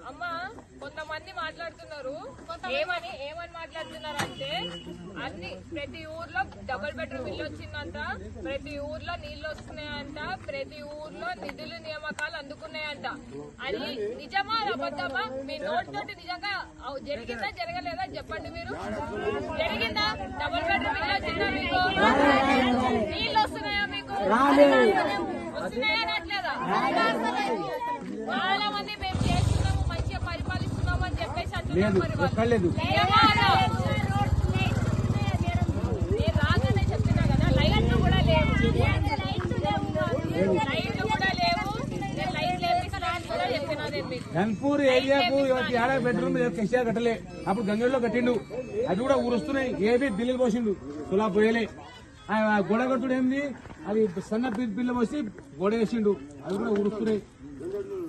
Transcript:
అమ్మా కొంతమంది మాట్లాడుతున్నారు ఏమని మాట్లాడుతున్నారు అంటే అన్ని ప్రతి ఊర్లో డబుల్ బెడ్రూమ్ ఇల్లు వచ్చిందంట, ప్రతి ఊర్లో నీళ్లు వస్తున్నాయంట, ప్రతి ఊర్లో నిధులు నియామకాలు అందుకున్నాయంట. అది నిజమా అబద్ధమా? మీ నోటితోటి నిజంగా జరిగిందా జరగలేదా చెప్పండి. మీరు జరిగిందా? డబుల్ బెడ్రూమ్ ఇల్లు వచ్చిందా మీకు? నీళ్లు వస్తున్నాయా మీకు? వస్తున్నాయా అనట్లేదా? చాలా మంది మేము చేస్తున్నాము మంచిగా పరిపాలిస్తున్నాము అని చెప్పేసి అంటున్నారు. నేను రాగానే చెప్తున్నా కదా, లైట్లు కూడా లేవు, లైట్లు కూడా లేవు. నేను లైట్ లేపిస్తాను కూడా చెప్పినా. ధన్పూర్ ఏరియాకు ఏడా బెడ్రూమ్ కేసీఆర్ కట్టలే, అప్పుడు గంగలో కట్టిండు. అది కూడా ఊరుస్తున్నాయి. ఏబీ బిల్లులు పోసిండు, తులా పోయలే. గోడ కట్టుడు ఏంది, అది సన్న బిల్లు పోసి గోడ వేసిండు, అది కూడా ఊరుస్తున్నాయి.